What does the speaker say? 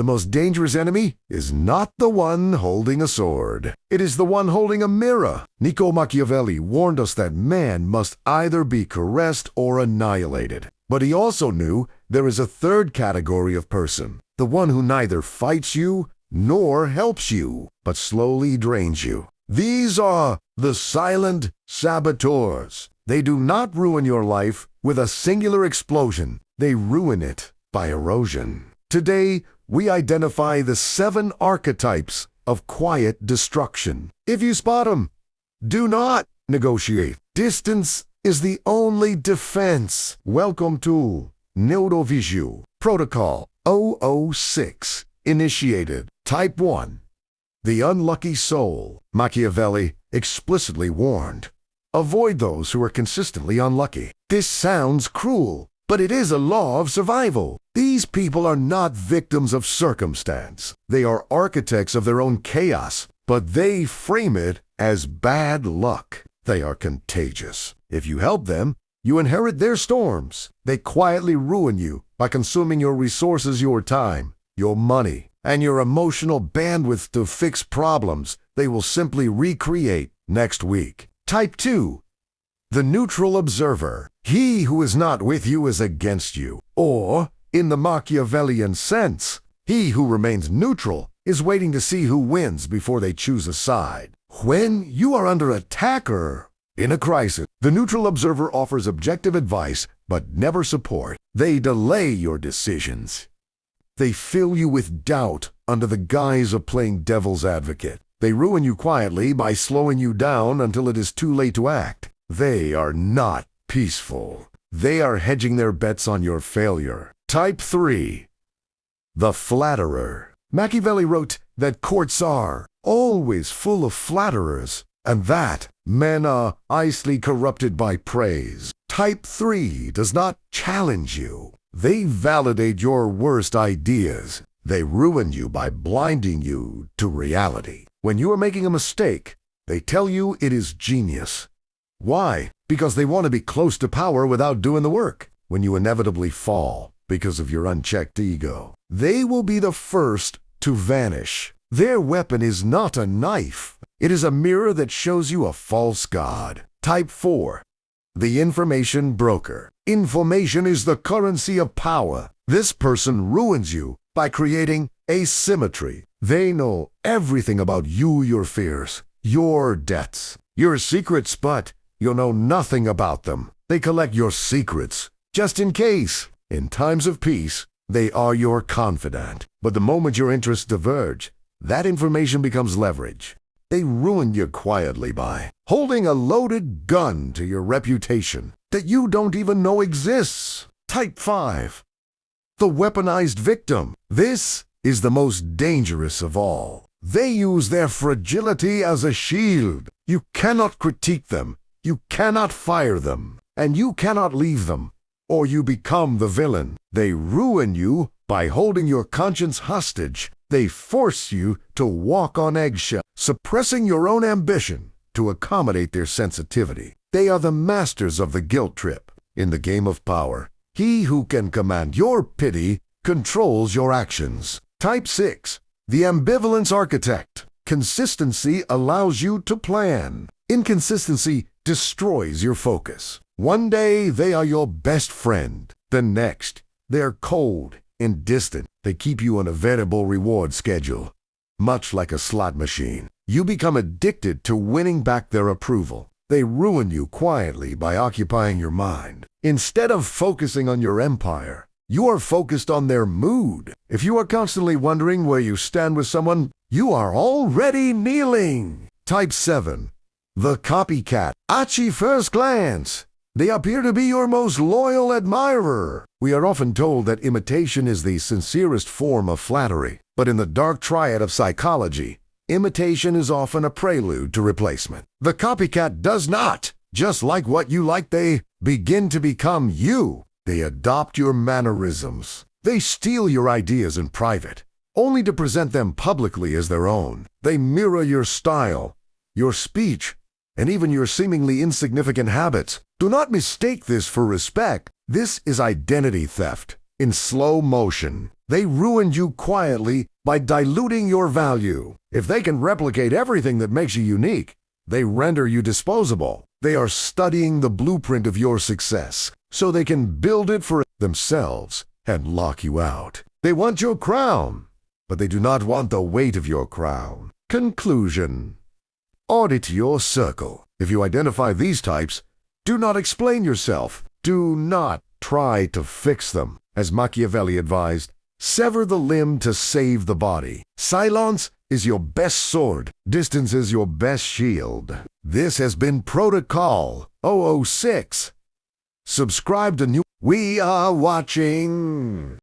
The most dangerous enemy is not the one holding a sword. It is the one holding a mirror. Niccolò Machiavelli warned us that man must either be caressed or annihilated. But he also knew there is a third category of person, the one who neither fights you nor helps you, but slowly drains you. These are the silent saboteurs. They do not ruin your life with a singular explosion. They ruin it by erosion. Today, we identify the 7 archetypes of quiet destruction. If you spot them, do not negotiate. Distance is the only defense. Welcome to NeuroVigil. Protocol 006. Initiated. Type 1. The unlucky soul. Machiavelli explicitly warned. Avoid those who are consistently unlucky. This sounds cruel, but it is a law of survival. These people are not victims of circumstance. They are architects of their own chaos, but they frame it as bad luck. They are contagious. If you help them, you inherit their storms. They quietly ruin you by consuming your resources, your time, your money, and your emotional bandwidth to fix problems they will simply recreate next week. Type 2. The neutral observer. He who is not with you is against you. Or, in the Machiavellian sense, he who remains neutral is waiting to see who wins before they choose a side. When you are under attack or in a crisis, the neutral observer offers objective advice but never support. They delay your decisions. They fill you with doubt under the guise of playing devil's advocate. They ruin you quietly by slowing you down until it is too late to act. They are not peaceful. They are hedging their bets on your failure. Type 3. The flatterer. Machiavelli wrote that courts are always full of flatterers, and that men are icily corrupted by praise. Type 3 does not challenge you. They validate your worst ideas. They ruin you by blinding you to reality. When you are making a mistake, they tell you it is genius. Why? Because they want to be close to power without doing the work. When you inevitably fall because of your unchecked ego, they will be the first to vanish. Their weapon is not a knife. It is a mirror that shows you a false god. Type 4. The information broker. Information is the currency of power. This person ruins you by creating asymmetry. They know everything about you, your fears, your debts, your secrets, but you'll know nothing about them. They collect your secrets, just in case. In times of peace, they are your confidant. But the moment your interests diverge, that information becomes leverage. They ruin you quietly by holding a loaded gun to your reputation that you don't even know exists. Type 5. The weaponized victim. This is the most dangerous of all. They use their fragility as a shield. You cannot critique them. You cannot fire them. And you cannot leave them, or you become the villain. They ruin you by holding your conscience hostage. They force you to walk on eggshells, suppressing your own ambition to accommodate their sensitivity. They are the masters of the guilt trip. In the game of power, he who can command your pity controls your actions. Type 6. The ambivalence architect. Consistency allows you to plan. Inconsistency destroys your focus. One day they are your best friend. The next, they're cold and distant. They keep you on a variable reward schedule. Much like a slot machine, you become addicted to winning back their approval. They ruin you quietly by occupying your mind. Instead of focusing on your empire, you are focused on their mood. If you are constantly wondering where you stand with someone, you are already kneeling. Type 7. The copycat. At first glance, they appear to be your most loyal admirer. We are often told that imitation is the sincerest form of flattery, but in the dark triad of psychology, imitation is often a prelude to replacement. The copycat does not. Just like what you like, they begin to become you. They adopt your mannerisms. They steal your ideas in private, only to present them publicly as their own. They mirror your style, your speech, and even your seemingly insignificant habits. Do not mistake this for respect. This is identity theft. in slow motion. They ruined you quietly by diluting your value. If they can replicate everything that makes you unique, they render you disposable. They are studying the blueprint of your success so they can build it for themselves and lock you out. They want your crown, but they do not want the weight of your crown. Conclusion. Audit your circle. If you identify these types, do not explain yourself. Do not try to fix them. As Machiavelli advised, sever the limb to save the body. Silence is your best sword. Distance is your best shield. This has been Protocol 006. Subscribe to We are watching.